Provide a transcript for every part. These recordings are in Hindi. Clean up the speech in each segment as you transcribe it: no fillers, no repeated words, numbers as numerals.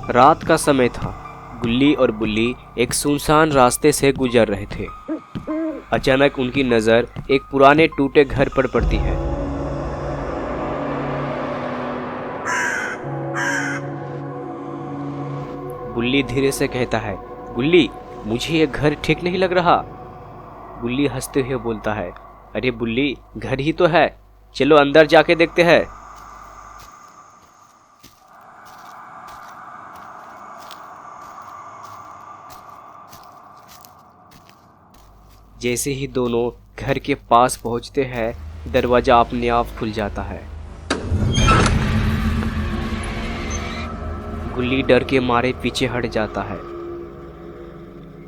रात का समय था। गुल्ली और बुल्ली एक सुनसान रास्ते से गुजर रहे थे। अचानक उनकी नज़र एक पुराने टूटे घर पर पड़ती है। बुल्ली धीरे से कहता है, गुल्ली, मुझे ये घर ठीक नहीं लग रहा। गुल्ली हंसते हुए बोलता है, अरे बुल्ली, घर ही तो है, चलो अंदर जाके देखते हैं। जैसे ही दोनों घर के पास पहुंचते हैं, दरवाजा अपने आप खुल जाता है। गुल्ली डर के मारे पीछे हट जाता है।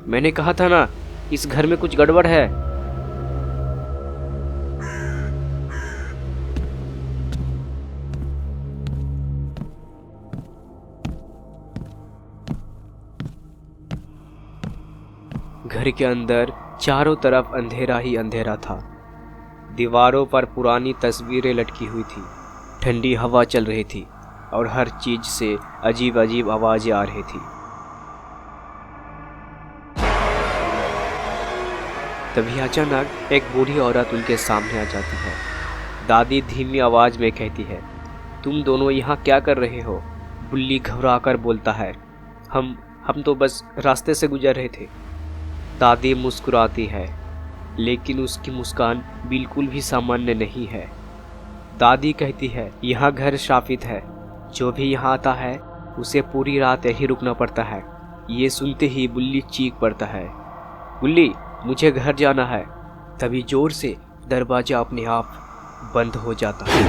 मैंने कहा था ना, इस घर में कुछ गड़बड़ है। घर के अंदर चारों तरफ अंधेरा ही अंधेरा था। दीवारों पर पुरानी तस्वीरें लटकी हुई थी, ठंडी हवा चल रही थी और हर चीज से अजीब अजीब आवाजें आ रही थी। तभी अचानक एक बूढ़ी औरत उनके सामने आ जाती है। दादी धीमी आवाज में कहती है, तुम दोनों यहाँ क्या कर रहे हो? बुल्ली घबराकर बोलता है, हम तो बस रास्ते से गुजर रहे थे। दादी मुस्कुराती है, लेकिन उसकी मुस्कान बिल्कुल भी सामान्य नहीं है। दादी कहती है, यह घर शापित है, जो भी यहाँ आता है उसे पूरी रात यहीं रुकना पड़ता है। ये सुनते ही बुल्ली चीख पड़ता है, बुल्ली, मुझे घर जाना है। तभी जोर से दरवाजा अपने आप बंद हो जाता है।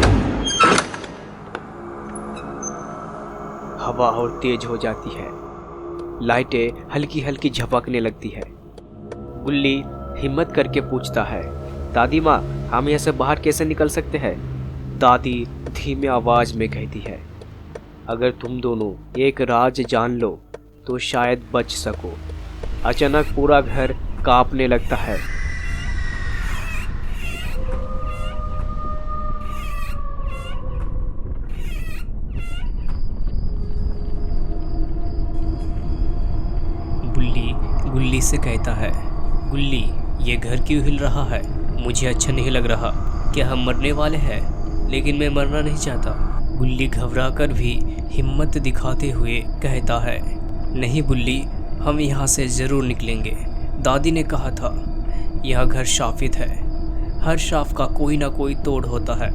हवा और तेज हो जाती है, लाइटें हल्की हल्की झपकने लगती है। गुल्ली हिम्मत करके पूछता है, दादी माँ, हम यहाँ से बाहर कैसे निकल सकते हैं? दादी धीमे आवाज में कहती है, अगर तुम दोनों एक राज जान लो तो शायद बच सको। अचानक पूरा घर कांपने लगता है। बुल्ली गुल्ली से कहता है, गुल्ली, ये घर क्यों हिल रहा है? मुझे अच्छा नहीं लग रहा। क्या हम मरने वाले हैं? लेकिन मैं मरना नहीं चाहता। गुल्ली घबराकर भी हिम्मत दिखाते हुए कहता है, नहीं बुल्ली, हम यहाँ से ज़रूर निकलेंगे। दादी ने कहा था, यह घर शापित है। हर शाप का कोई ना कोई तोड़ होता है,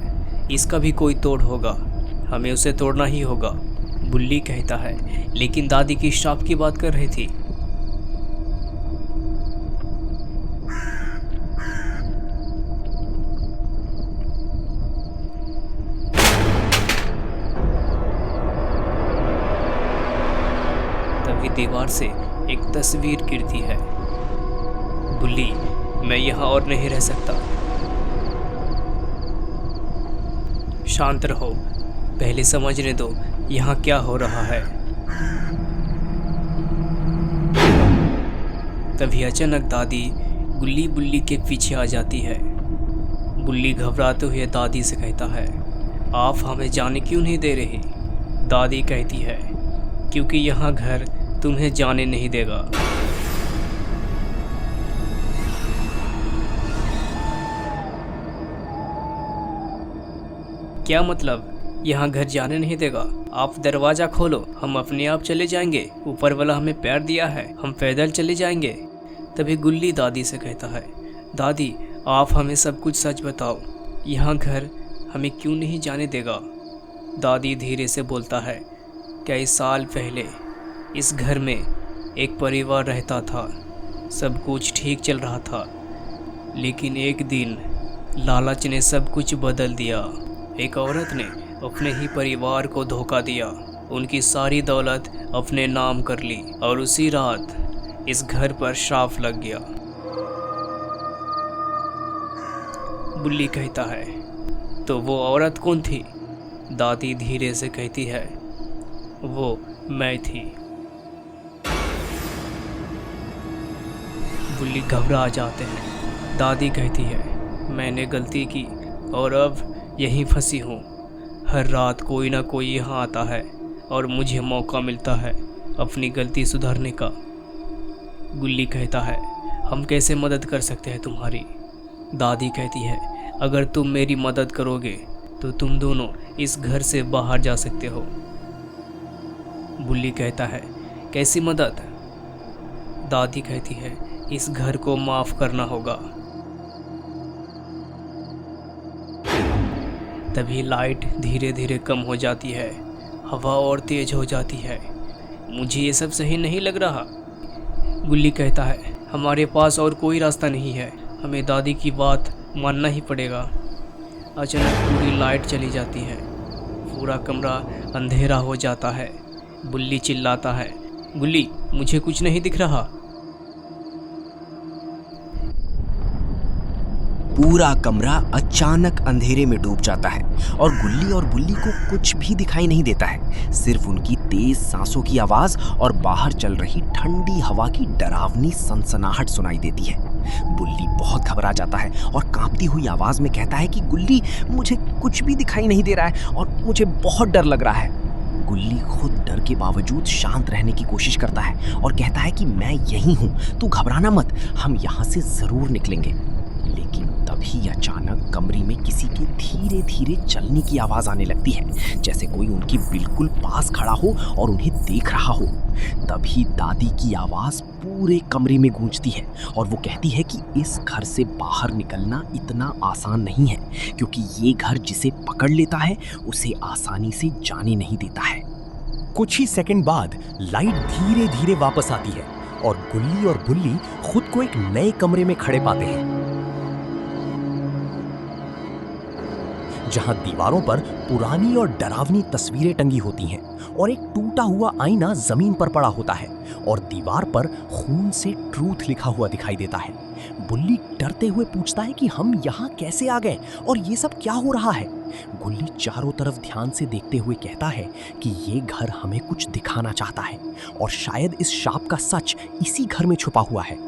इसका भी कोई तोड़ होगा, हमें उसे तोड़ना ही होगा। बुल्ली कहता है, लेकिन दादी की शाप की बात कर रही थी। दीवार से एक तस्वीर गिरती है। बुल्ली, मैं यहाँ और नहीं रह सकता। शांत रहो, पहले समझने दो यहाँ क्या हो रहा है। तभी अचानक दादी गुल्ली बुल्ली के पीछे आ जाती है। बुल्ली घबराते हुए दादी से कहता है, आप हमें जाने क्यों नहीं दे रही? दादी कहती है, क्योंकि यहाँ घर तुम्हें जाने नहीं देगा। क्या मतलब? यहाँ घर जाने नहीं देगा? आप दरवाजा खोलो, हम अपने आप चले जाएंगे। ऊपर वाला हमें पैर दिया है, हम पैदल चले जाएंगे। तभी गुल्ली दादी से कहता है, दादी, आप हमें सब कुछ सच बताओ, यहाँ घर हमें क्यों नहीं जाने देगा? दादी धीरे से बोलता है, कई साल पहले इस घर में एक परिवार रहता था, सब कुछ ठीक चल रहा था। लेकिन एक दिन लालच ने सब कुछ बदल दिया। एक औरत ने अपने ही परिवार को धोखा दिया, उनकी सारी दौलत अपने नाम कर ली और उसी रात इस घर पर श्राप लग गया। बुल्ली कहता है, तो वो औरत कौन थी? दादी धीरे से कहती है, वो मैं थी। बुल्ली घबरा जाते हैं। दादी कहती है, मैंने गलती की और अब यहीं फंसी हूँ। हर रात कोई ना कोई यहाँ आता है और मुझे मौका मिलता है अपनी गलती सुधारने का। गुल्ली कहता है, हम कैसे मदद कर सकते हैं तुम्हारी? दादी कहती है, अगर तुम मेरी मदद करोगे तो तुम दोनों इस घर से बाहर जा सकते हो। बुल्ली कहता है, कैसी मदद? दादी कहती है, इस घर को माफ करना होगा। तभी लाइट धीरे धीरे कम हो जाती है, हवा और तेज हो जाती है। मुझे ये सब सही नहीं लग रहा। गुल्ली कहता है, हमारे पास और कोई रास्ता नहीं है, हमें दादी की बात मानना ही पड़ेगा। अचानक पूरी लाइट चली जाती है, पूरा कमरा अंधेरा हो जाता है। बुल्ली चिल्लाता है, गुल्ली मुझे कुछ नहीं दिख रहा। पूरा कमरा अचानक अंधेरे में डूब जाता है और गुल्ली और बुल्ली को कुछ भी दिखाई नहीं देता है। सिर्फ उनकी तेज सांसों की आवाज और बाहर चल रही ठंडी हवा की डरावनी सनसनाहट सुनाई देती है। बुल्ली बहुत घबरा जाता है और कांपती हुई आवाज में कहता है कि गुल्ली मुझे कुछ भी दिखाई नहीं दे रहा है और मुझे बहुत डर लग रहा है। गुल्ली खुद डर के बावजूद शांत रहने की कोशिश करता है और कहता है कि मैं यहीं हूँ, तू घबराना मत, हम यहाँ से जरूर निकलेंगे। लेकिन तभी अचानक कमरे में किसी के धीरे धीरे चलने की आवाज आने लगती है, जैसे कोई उनके बिल्कुल पास खड़ा हो और उन्हें देख रहा हो। तभी दादी की आवाज पूरे कमरे में गूंजती है और वो कहती है कि इस घर से बाहर निकलना इतना आसान नहीं है, क्योंकि ये घर जिसे पकड़ लेता है उसे आसानी से जाने नहीं देता है। कुछ ही सेकंड बाद लाइट धीरे धीरे वापस आती है और गुल्ली और बुल्ली खुद को एक नए कमरे में खड़े पाते हैं, जहां दीवारों पर पुरानी और डरावनी तस्वीरें टंगी होती हैं और एक टूटा हुआ आईना जमीन पर पड़ा होता है और दीवार पर खून से ट्रूथ लिखा हुआ दिखाई देता है। बुल्ली डरते हुए पूछता है कि हम यहाँ कैसे आ गए और ये सब क्या हो रहा है। गुल्ली चारों तरफ ध्यान से देखते हुए कहता है कि ये घर हमें कुछ दिखाना चाहता है और शायद इस शाप का सच इसी घर में छुपा हुआ है।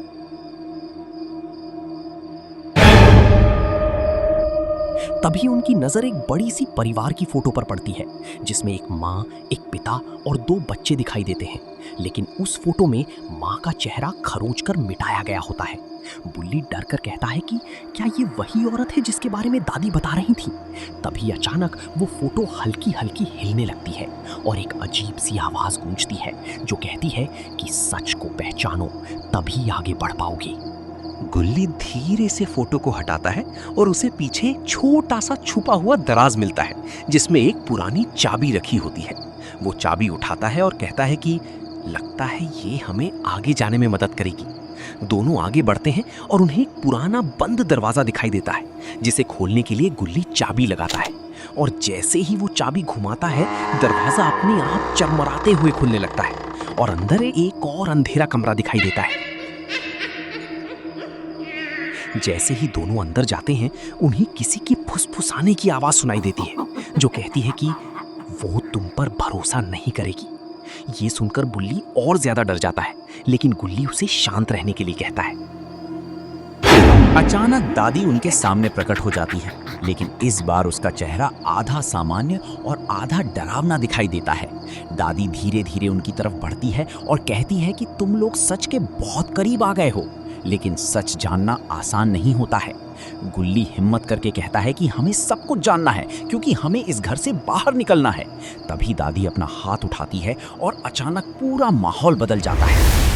तभी उनकी नजर एक बड़ी सी परिवार की फोटो पर पड़ती है, जिसमें एक माँ, एक पिता और 2 बच्चे दिखाई देते हैं। लेकिन उस फोटो में माँ का चेहरा खरोंचकर मिटाया गया होता है। बुल्ली डर कर कहता है कि क्या ये वही औरत है जिसके बारे में दादी बता रही थी। तभी अचानक वो फोटो हल्की हल्की हिलने लगती है और एक अजीब सी आवाज गूंजती है जो कहती है कि सच को पहचानो, तभी आगे बढ़ पाओगे। गुल्ली धीरे से फोटो को हटाता है और उसे पीछे एक छोटा सा छुपा हुआ दराज मिलता है, जिसमें एक पुरानी चाबी रखी होती है। वो चाबी उठाता है और कहता है कि लगता है ये हमें आगे जाने में मदद करेगी। दोनों आगे बढ़ते हैं और उन्हें एक पुराना बंद दरवाजा दिखाई देता है, जिसे खोलने के लिए गुल्ली चाबी लगाता है और जैसे ही वो चाबी घुमाता है, दरवाजा अपने आप चरमराते हुए खुलने लगता है और अंदर एक और अंधेरा कमरा दिखाई देता है। जैसे ही दोनों अंदर जाते हैं, उन्हें किसी की फुसफुसाने की आवाज सुनाई देती है जो कहती है कि वो तुम पर भरोसा नहीं करेगी। ये सुनकर बुल्ली और ज्यादा डर जाता है, लेकिन गुल्ली उसे शांत रहने के लिए कहता है। अचानक दादी उनके सामने प्रकट हो जाती है, लेकिन इस बार उसका चेहरा आधा सामान्य और आधा डरावना दिखाई देता है। दादी धीरे धीरे उनकी तरफ बढ़ती है और कहती है कि तुम लोग सच के बहुत करीब आ गए हो, लेकिन सच जानना आसान नहीं होता है। गुल्ली हिम्मत करके कहता है कि हमें सब कुछ जानना है, क्योंकि हमें इस घर से बाहर निकलना है। तभी दादी अपना हाथ उठाती है और अचानक पूरा माहौल बदल जाता है।